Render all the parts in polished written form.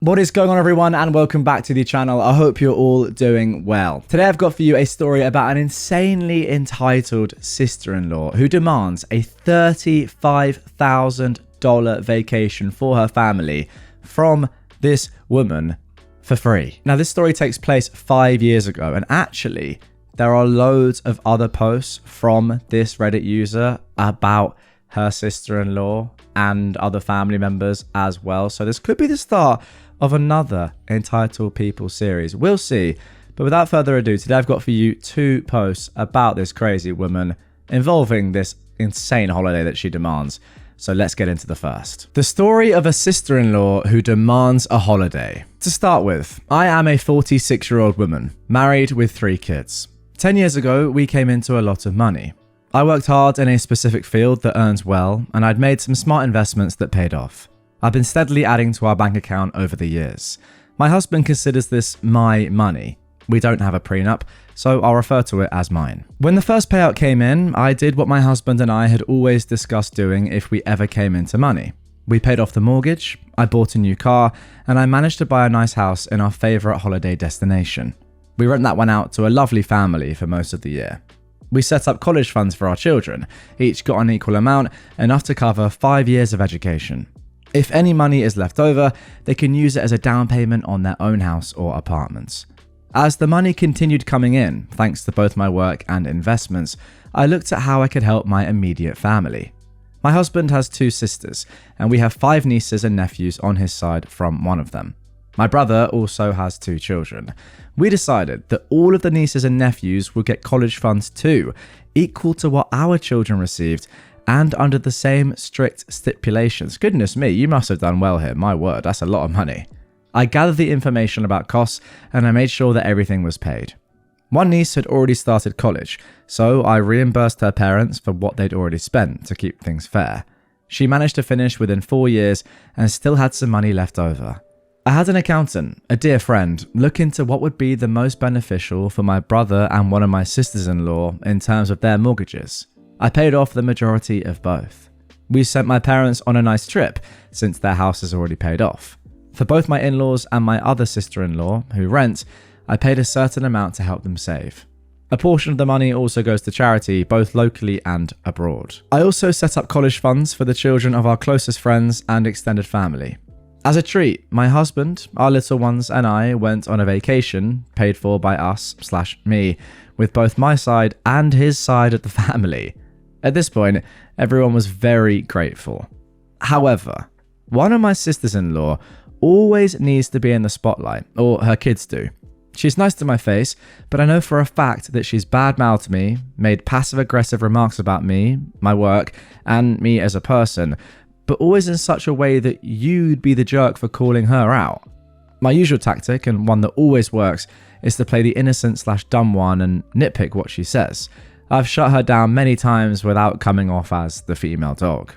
What is going on, everyone, and welcome back to the channel. I hope you're all doing well. Today I've got for you a story about an insanely entitled sister-in-law who demands a $35,000 vacation for her family from this woman for free. Now, this story takes place 5 years ago, and actually there are loads of other posts from this Reddit user about her sister-in-law and other family members as well. So this could be the start of another Entitled People series. We'll see. But without further ado, today I've got for you 2 posts about this crazy woman involving this insane holiday that she demands. So let's get into the first. The story of a sister-in-law who demands a holiday. To start with, I am a 46-year-old woman, married with 3 kids. 10 years ago, we came into a lot of money. I worked hard in a specific field that earns well, and I'd made some smart investments that paid off. I've been steadily adding to our bank account over the years. My husband considers this my money. We don't have a prenup, so I'll refer to it as mine. When the first payout came in, I did what my husband and I had always discussed doing if we ever came into money. We paid off the mortgage, I bought a new car, and I managed to buy a nice house in our favourite holiday destination. We rent that one out to a lovely family for most of the year. We set up college funds for our children. Each got an equal amount, enough to cover 5 years of education. If any money is left over, they can use it as a down payment on their own house or apartments. As the money continued coming in, thanks to both my work and investments, I looked at how I could help my immediate family. My husband has 2 sisters, and we have 5 nieces and nephews on his side from one of them. My brother also has 2 children. We decided that all of the nieces and nephews would get college funds too, equal to what our children received, and under the same strict stipulations. Goodness me, you must have done well here. My word, that's a lot of money. I gathered the information about costs and I made sure that everything was paid. One niece had already started college, so I reimbursed her parents for what they'd already spent to keep things fair. She managed to finish within 4 years and still had some money left over. I had an accountant, a dear friend, look into what would be the most beneficial for my brother and one of my sisters-in-law in terms of their mortgages. I paid off the majority of both. We sent my parents on a nice trip, since their house is already paid off. For both my in-laws and my other sister-in-law, who rent, I paid a certain amount to help them save. A portion of the money also goes to charity, both locally and abroad. I also set up college funds for the children of our closest friends and extended family. As a treat, my husband, our little ones, and I went on a vacation, paid for by us/me, with both my side and his side of the family. At this point, everyone was very grateful. However, one of my sisters-in-law always needs to be in the spotlight, or her kids do. She's nice to my face, but I know for a fact that she's bad-mouthed me, made passive-aggressive remarks about me, my work, and me as a person, but always in such a way that you'd be the jerk for calling her out. My usual tactic, and one that always works, is to play the innocent/dumb one and nitpick what she says. I've shut her down many times without coming off as the female dog.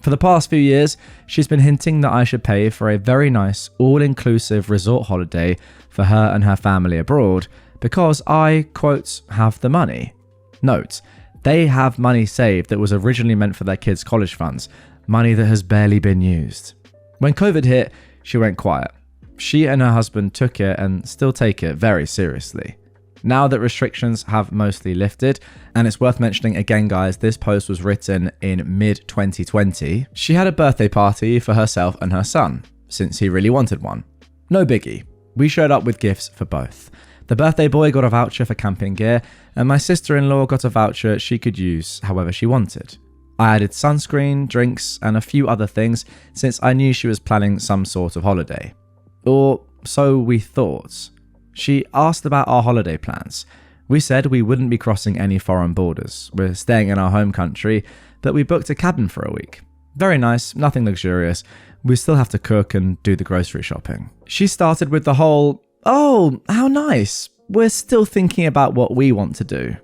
For the past few years, she's been hinting that I should pay for a very nice, all-inclusive resort holiday for her and her family abroad because I, quote, have the money. Note, they have money saved that was originally meant for their kids' college funds, money that has barely been used. When COVID hit, she went quiet. She and her husband took it and still take it very seriously. Now that restrictions have mostly lifted, and it's worth mentioning again, guys, this post was written in mid-2020, she had a birthday party for herself and her son, since he really wanted one. No biggie. We showed up with gifts for both. The birthday boy got a voucher for camping gear, and my sister-in-law got a voucher she could use however she wanted. I added sunscreen, drinks, and a few other things since I knew she was planning some sort of holiday. Or so we thought. She asked about our holiday plans. We said we wouldn't be crossing any foreign borders. We're staying in our home country, but we booked a cabin for a week. Very nice, nothing luxurious. We still have to cook and do the grocery shopping. She started with the whole, "Oh, how nice. We're still thinking about what we want to do."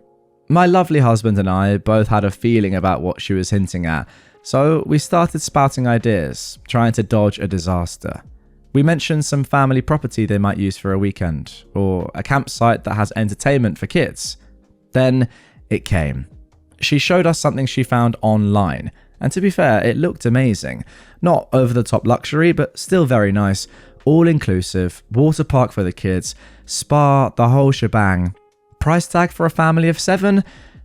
My lovely husband and I both had a feeling about what she was hinting at, so we started spouting ideas, trying to dodge a disaster. We mentioned some family property they might use for a weekend, or a campsite that has entertainment for kids. Then it came. She showed us something she found online, and to be fair, it looked amazing. Not over-the-top luxury, but still very nice, all inclusive, water park for the kids, spa, the whole shebang. Price tag for a family of 7?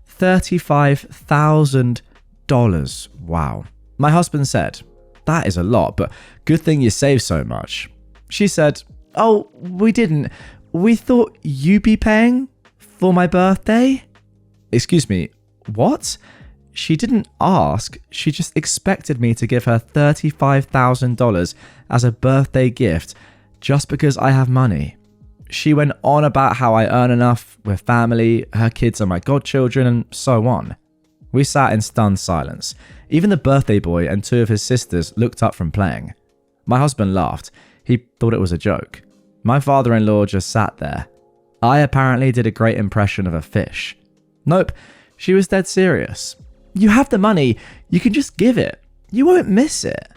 $35,000. Wow. My husband said, that is a lot, but good thing you saved so much. She said, oh, we didn't. We thought you'd be paying for my birthday? Excuse me, what? She didn't ask, she just expected me to give her $35,000 as a birthday gift just because I have money. She went on about how I earn enough, we're family, her kids are my godchildren, and so on. We sat in stunned silence. Even the birthday boy and 2 of his sisters looked up from playing. My husband laughed. He thought it was a joke. My father-in-law just sat there. I apparently did a great impression of a fish. Nope, she was dead serious. You have the money, you can just give it. You won't miss it.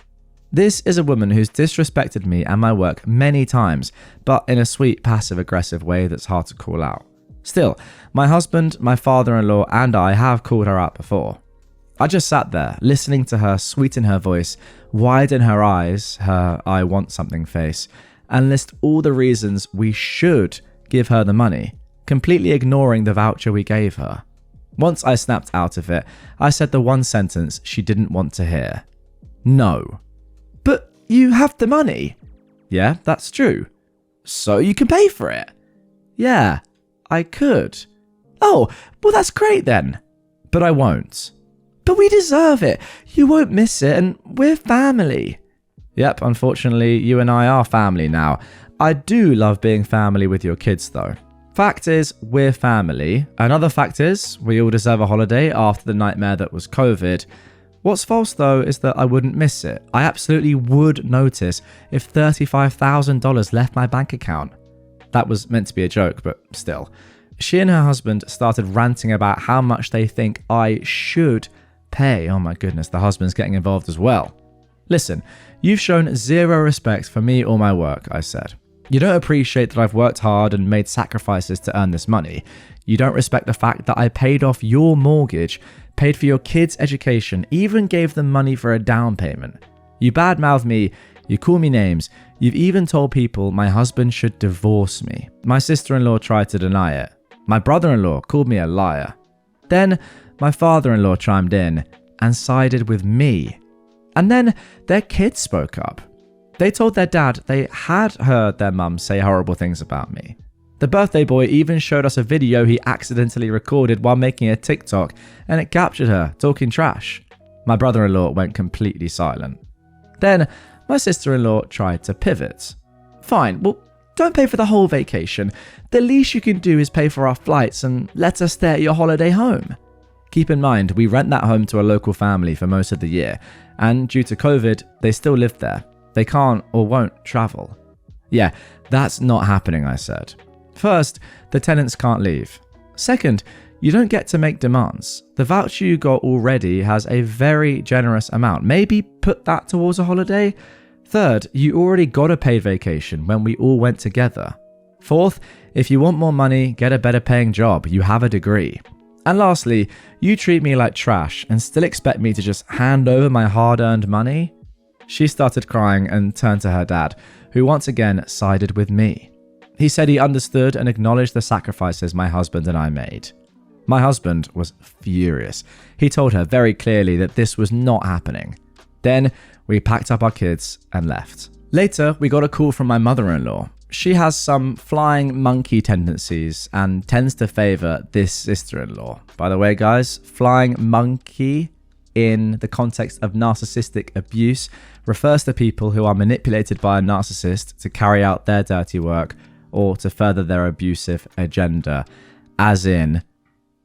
This is a woman who's disrespected me and my work many times, but in a sweet, passive-aggressive way that's hard to call out. Still, my husband, my father-in-law, and I have called her out before. I just sat there, listening to her sweeten her voice, widen her eyes, her I want something face, and list all the reasons we should give her the money, completely ignoring the voucher we gave her. Once I snapped out of it, I said the one sentence she didn't want to hear. No. But you have the money. Yeah, that's true. So you can pay for it. Yeah, I could. Oh, well that's great then. But I won't. But we deserve it. You won't miss it and we're family. Yep, unfortunately, you and I are family now. I do love being family with your kids though. Fact is, we're family. Another fact is, we all deserve a holiday after the nightmare that was COVID. What's false though is that I wouldn't miss it. I absolutely would notice if $35,000 left my bank account. That was meant to be a joke, but still. She and her husband started ranting about how much they think I should pay. Oh my goodness, the husband's getting involved as well. Listen, you've shown zero respect for me or my work, I said. You don't appreciate that I've worked hard and made sacrifices to earn this money. You don't respect the fact that I paid off your mortgage, paid for your kids' education, even gave them money for a down payment. You badmouth me, you call me names, you've even told people my husband should divorce me. My sister-in-law tried to deny it. My brother-in-law called me a liar. Then my father-in-law chimed in and sided with me. And then their kids spoke up. They told their dad they had heard their mum say horrible things about me. The birthday boy even showed us a video he accidentally recorded while making a TikTok, and it captured her talking trash. My brother-in-law went completely silent. Then my sister-in-law tried to pivot. Fine, well, don't pay for the whole vacation. The least you can do is pay for our flights and let us stay at your holiday home. Keep in mind, we rent that home to a local family for most of the year, and due to COVID, they still live there. They can't or won't travel. Yeah, that's not happening, I said. First, the tenants can't leave. Second, you don't get to make demands. The voucher you got already has a very generous amount. Maybe put that towards a holiday. Third, you already got a paid vacation when we all went together. Fourth, if you want more money, get a better paying job. You have a degree. And lastly, you treat me like trash and still expect me to just hand over my hard-earned money? She started crying and turned to her dad, who once again sided with me. He said he understood and acknowledged the sacrifices my husband and I made. My husband was furious. He told her very clearly that this was not happening. Then we packed up our kids and left. Later, we got a call from my mother-in-law. She has some flying monkey tendencies and tends to favor this sister-in-law. By the way, guys, flying monkey in the context of narcissistic abuse refers to people who are manipulated by a narcissist to carry out their dirty work or to further their abusive agenda. As in,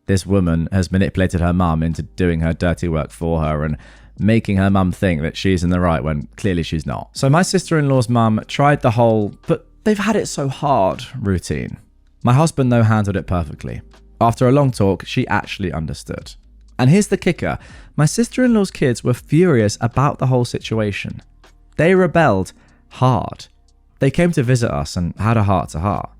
this woman has manipulated her mum into doing her dirty work for her and making her mum think that she's in the right when clearly she's not. So my sister-in-law's mum tried the whole, but they've had it so hard routine. My husband, though, handled it perfectly. After a long talk, she actually understood. And here's the kicker. My sister-in-law's kids were furious about the whole situation. They rebelled hard. They came to visit us and had a heart-to-heart.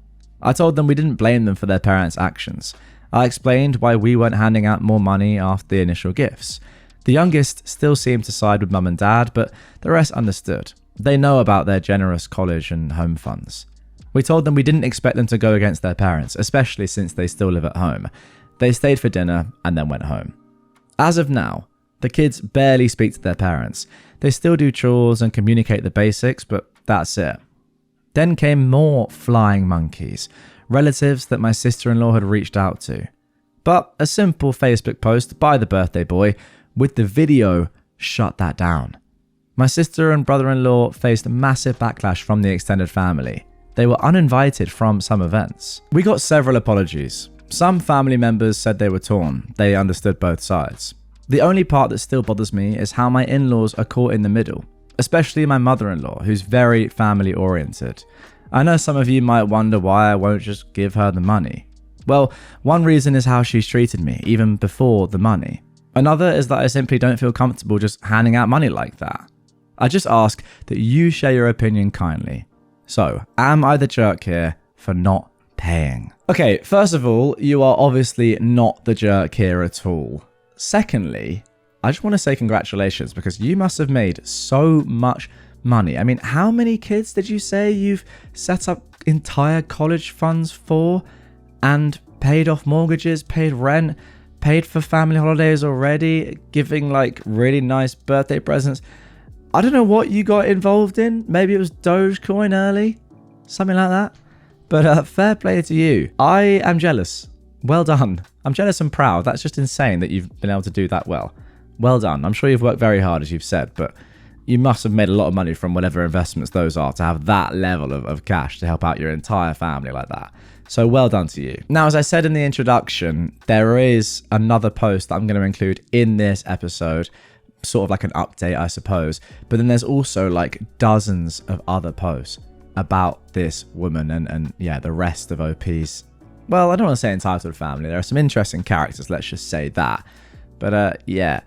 I told them we didn't blame them for their parents' actions. I explained why we weren't handing out more money after the initial gifts. The youngest still seemed to side with mum and dad, but the rest understood. They know about their generous college and home funds. We told them we didn't expect them to go against their parents, especially since they still live at home. They stayed for dinner and then went home. As of now, the kids barely speak to their parents. They still do chores and communicate the basics, but that's it. Then came more flying monkeys, relatives that my sister-in-law had reached out to. But a simple Facebook post by the birthday boy with the video shut that down. My sister and brother-in-law faced massive backlash from the extended family. They were uninvited from some events. We got several apologies. Some family members said they were torn. They understood both sides. The only part that still bothers me is how my in-laws are caught in the middle, especially my mother-in-law, who's very family-oriented. I know some of you might wonder why I won't just give her the money. Well, one reason is how she's treated me, even before the money. Another is that I simply don't feel comfortable just handing out money like that. I just ask that you share your opinion kindly. So, am I the jerk here for not paying? Okay, first of all, you are obviously not the jerk here at all. Secondly, I just want to say congratulations because you must have made so much money. I mean, how many kids did you say you've set up entire college funds for and paid off mortgages, paid rent, paid for family holidays already, giving like really nice birthday presents? I don't know what you got involved in. Maybe it was Dogecoin early, something like that. But fair play to you. I am jealous. Well done. I'm jealous and proud. That's just insane that you've been able to do that well. Well done. I'm sure you've worked very hard, as you've said, but you must have made a lot of money from whatever investments those are to have that level of cash to help out your entire family like that. So well done to you. Now, as I said in the introduction, there is another post that I'm going to include in this episode, sort of like an update, I suppose. But then there's also like dozens of other posts about this woman and yeah, the rest of OP's, well, I don't want to say entitled family. There are some interesting characters, let's just say that. But yeah,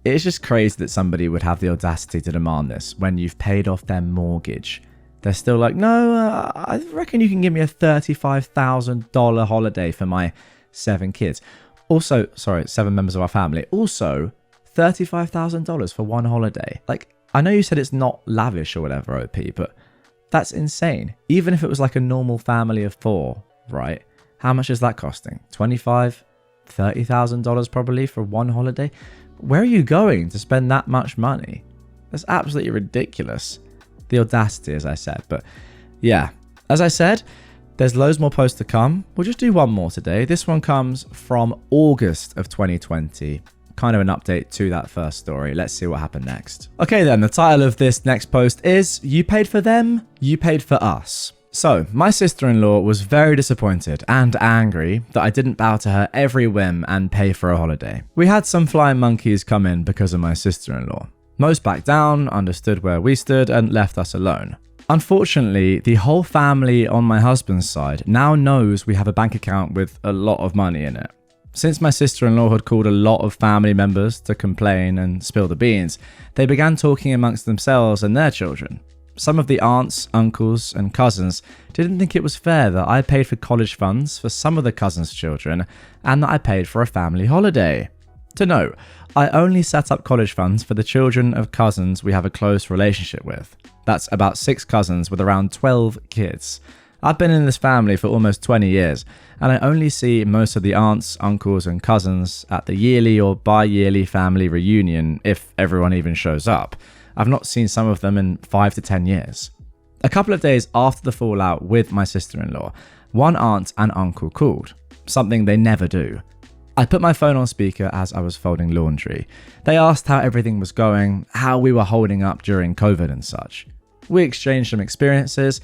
it's just crazy that somebody would have the audacity to demand this when you've paid off their mortgage. They're still like, no, I reckon you can give me a $35,000 holiday for my 7 kids. Also, sorry, 7 members of our family. Also, $35,000 for one holiday. Like, I know you said it's not lavish or whatever, OP, but that's insane. Even if it was like a normal family of 4, right? How much is that costing? $25,000, $30,000 probably for one holiday? Where are you going to spend that much money? That's absolutely ridiculous. The audacity, as I said. But yeah, as I said, there's loads more posts to come. We'll just do one more today. This one comes from August of 2020. Kind of an update to that first story. Let's see what happened next. Okay then, the title of this next post is You Paid for Them, You Paid for Us. So, my sister-in-law was very disappointed and angry that I didn't bow to her every whim and pay for a holiday. We had some flying monkeys come in because of my sister-in-law. Most backed down, understood where we stood, and left us alone. Unfortunately, the whole family on my husband's side now knows we have a bank account with a lot of money in it. Since my sister-in-law had called a lot of family members to complain and spill the beans, they began talking amongst themselves and their children. Some of the aunts, uncles, and cousins didn't think it was fair that I paid for college funds for some of the cousins' children and that I paid for a family holiday. To note, I only set up college funds for the children of cousins we have a close relationship with. That's about 6 cousins with around 12 kids. I've been in this family for almost 20 years, and I only see most of the aunts, uncles, and cousins at the yearly or bi-yearly family reunion, if everyone even shows up. I've not seen some of them in 5 to 10 years. A couple of days after the fallout with my sister-in-law, one aunt and uncle called, something they never do. I put my phone on speaker as I was folding laundry. They asked how everything was going, how we were holding up during COVID and such. We exchanged some experiences,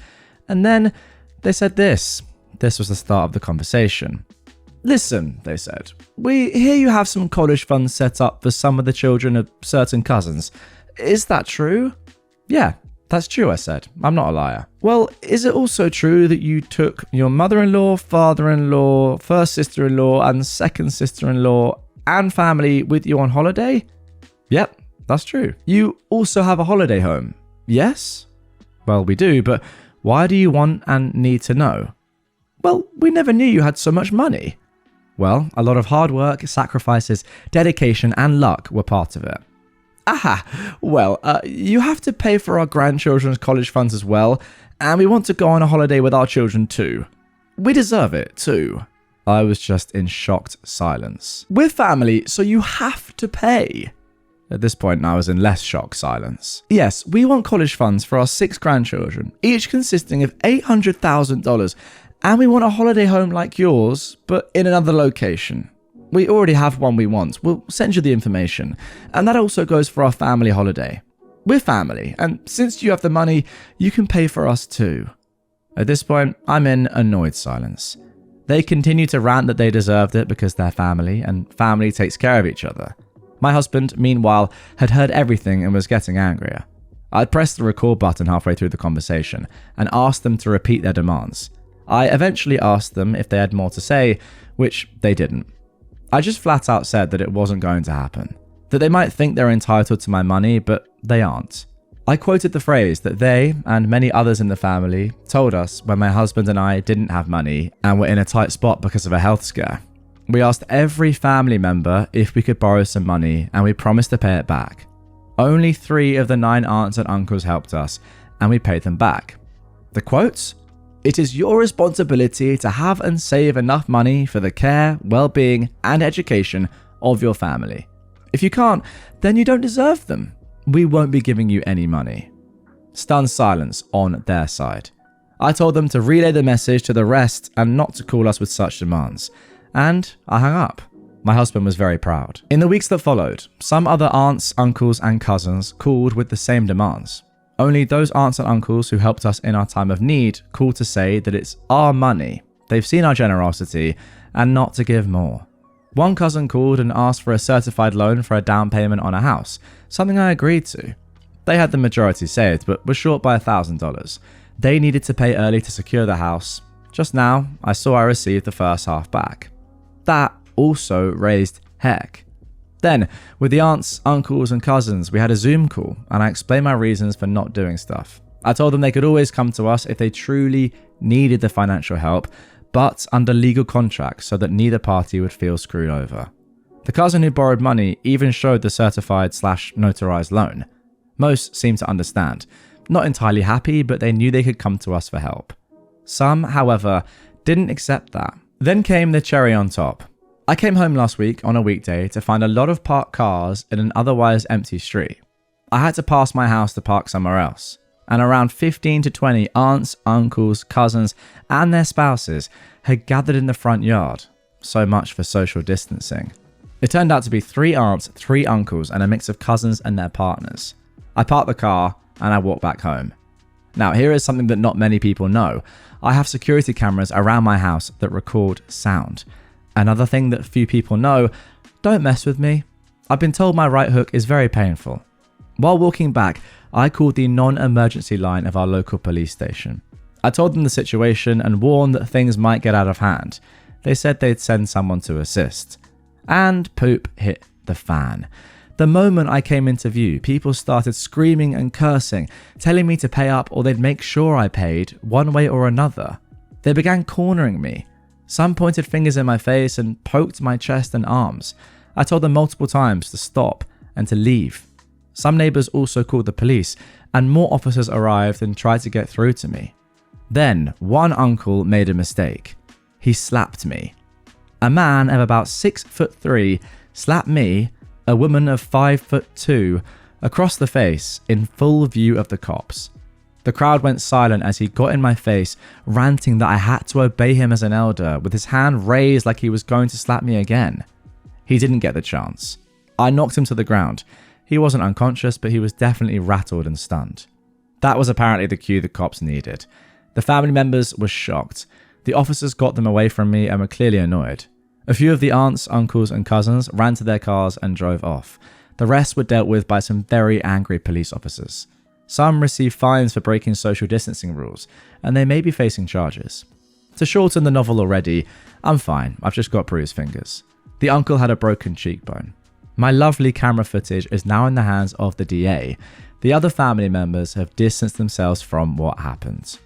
and then they said this. This was the start of the conversation. Listen, they said, we hear you have some college funds set up for some of the children of certain cousins. Is that true? Yeah, that's true, I said. I'm not a liar. Well, is it also true that you took your mother-in-law, father-in-law, first sister-in-law, and second sister-in-law and family with you on holiday? Yep, that's true. You also have a holiday home? Yes? Well, we do, but why do you want and need to know? Well, we never knew you had so much money. Well, a lot of hard work, sacrifices, dedication, and luck were part of it. You have to pay for our grandchildren's college funds as well, and we want to go on a holiday with our children too. We deserve it too. I was just in shocked silence. We're family, so you have to pay. At this point, I was in less shocked silence. Yes, we want college funds for our 6 grandchildren, each consisting of $800,000, and we want a holiday home like yours, but in another location. We already have one we want. We'll send you the information. And that also goes for our family holiday. We're family, and since you have the money, you can pay for us too. At this point, I'm in annoyed silence. They continue to rant that they deserved it because they're family, and family takes care of each other. My husband, meanwhile, had heard everything and was getting angrier. I pressed the record button halfway through the conversation and asked them to repeat their demands. I eventually asked them if they had more to say, which they didn't. I just flat out said that it wasn't going to happen, that they might think they're entitled to my money, but they aren't. I quoted the phrase that they, and many others in the family, told us when my husband and I didn't have money and were in a tight spot because of a health scare. We asked every family member if we could borrow some money, and we promised to pay it back. Only 3 of the 9 aunts and uncles helped us, and we paid them back. The quotes? "It is your responsibility to have and save enough money for the care, well-being, and education of your family. If you can't, then you don't deserve them. We won't be giving you any money." Stunned silence on their side. I told them to relay the message to the rest and not to call us with such demands. And I hung up. My husband was very proud. In the weeks that followed, some other aunts, uncles, and cousins called with the same demands. Only those aunts and uncles who helped us in our time of need called to say that it's our money, they've seen our generosity, and not to give more. One cousin called and asked for a certified loan for a down payment on a house, something I agreed to. They had the majority saved, but were short by $1,000. They needed to pay early to secure the house. Just now, I saw I received the first half back. That also raised heck. Then, with the aunts, uncles, and cousins, we had a Zoom call, and I explained my reasons for not doing stuff. I told them they could always come to us if they truly needed the financial help, but under legal contracts so that neither party would feel screwed over. The cousin who borrowed money even showed the certified/notarized loan. Most seemed to understand. Not entirely happy, but they knew they could come to us for help. Some, however, didn't accept that. Then came the cherry on top. I came home last week on a weekday to find a lot of parked cars in an otherwise empty street. I had to pass my house to park somewhere else, and around 15 to 20 aunts, uncles, cousins, and their spouses had gathered in the front yard. So much for social distancing. It turned out to be 3 aunts, 3 uncles, and a mix of cousins and their partners. I parked the car and I walked back home. Now, here is something that not many people know. I have security cameras around my house that record sound. Another thing that few people know, don't mess with me. I've been told my right hook is very painful. While walking back, I called the non-emergency line of our local police station. I told them the situation and warned that things might get out of hand. They said they'd send someone to assist. And poop hit the fan. The moment I came into view, people started screaming and cursing, telling me to pay up or they'd make sure I paid, one way or another. They began cornering me. Some pointed fingers in my face and poked my chest and arms. I told them multiple times to stop and to leave. Some neighbours also called the police, and more officers arrived and tried to get through to me. Then, one uncle made a mistake. He slapped me. A man of about 6'3" slapped me, a woman of 5'2", across the face in full view of the cops. The crowd went silent as he got in my face, ranting that I had to obey him as an elder, with his hand raised like he was going to slap me again. He didn't get the chance. I knocked him to the ground. He wasn't unconscious, but he was definitely rattled and stunned. That was apparently the cue the cops needed. The family members were shocked. The officers got them away from me and were clearly annoyed. A few of the aunts, uncles, and cousins ran to their cars and drove off. The rest were dealt with by some very angry police officers. Some received fines for breaking social distancing rules, and they may be facing charges. To shorten the novel already, I'm fine, I've just got bruised fingers. The uncle had a broken cheekbone. My lovely camera footage is now in the hands of the DA. The other family members have distanced themselves from what happened.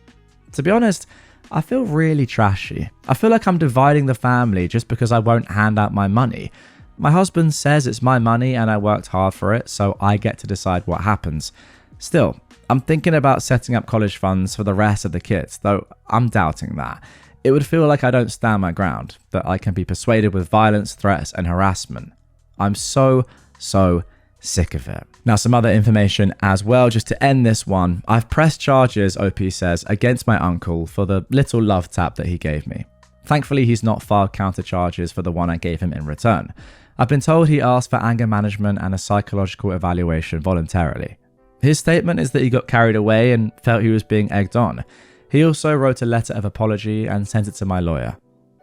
To be honest, I feel really trashy. I feel like I'm dividing the family just because I won't hand out my money. My husband says it's my money and I worked hard for it, so I get to decide what happens. Still, I'm thinking about setting up college funds for the rest of the kids, though I'm doubting that. It would feel like I don't stand my ground, that I can be persuaded with violence, threats, and harassment. I'm so sick of it. Now, some other information as well, just to end this one. I've pressed charges, OP says, against my uncle for the little love tap that he gave me. Thankfully, he's not filed counter charges for the one I gave him in return. I've been told he asked for anger management and a psychological evaluation voluntarily. His statement is that he got carried away and felt he was being egged on. He also wrote a letter of apology and sent it to my lawyer.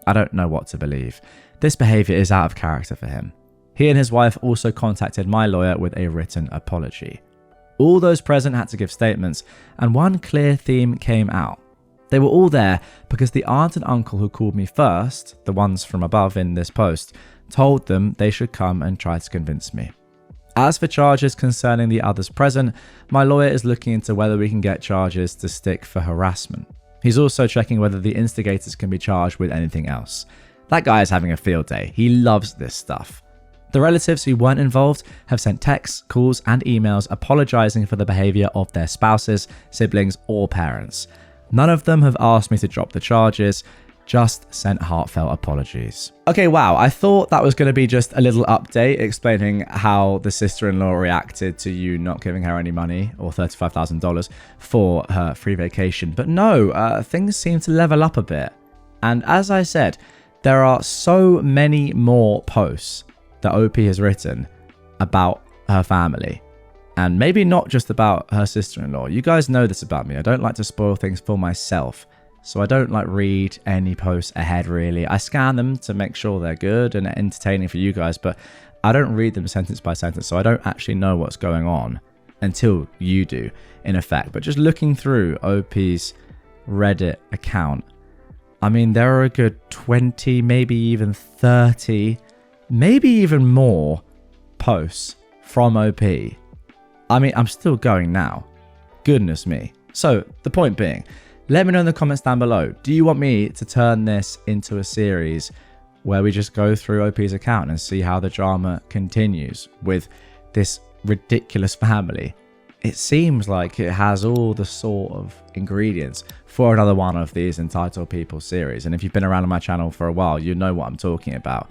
I don't know what to believe. This behaviour is out of character for him. He and his wife also contacted my lawyer with a written apology. All those present had to give statements, and one clear theme came out. They were all there because the aunt and uncle who called me first, the ones from above in this post, told them they should come and try to convince me. As for charges concerning the others present, my lawyer is looking into whether we can get charges to stick for harassment. He's also checking whether the instigators can be charged with anything else. That guy is having a field day. He loves this stuff. The relatives who weren't involved have sent texts, calls, and emails apologizing for the behavior of their spouses, siblings, or parents. None of them have asked me to drop the charges, just sent heartfelt apologies. Okay, wow, I thought that was going to be just a little update explaining how the sister-in-law reacted to you not giving her any money, or $35,000, for her free vacation. But no, things seem to level up a bit. And as I said, there are so many more posts that OP has written about her family. And maybe not just about her sister-in-law. You guys know this about me. I don't like to spoil things for myself. So I don't read any posts ahead really. I scan them to make sure they're good and entertaining for you guys, but I don't read them sentence by sentence, so I don't actually know what's going on until you do, in effect. But just looking through OP's Reddit account, I mean, there are a good 20, maybe even 30, maybe even more posts from OP. I mean, I'm still going now. Goodness me. So the point being, let me know in the comments down below. Do you want me to turn this into a series where we just go through OP's account and see how the drama continues with this ridiculous family? It seems like it has all the sort of ingredients for another one of these Entitled People series. And if you've been around on my channel for a while, you know what I'm talking about.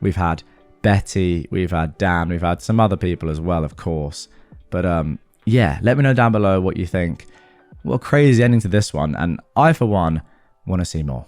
We've had Betty, we've had Dan, we've had some other people as well, of course. But yeah, let me know down below what you think. What a crazy ending to this one, and I, for one, want to see more.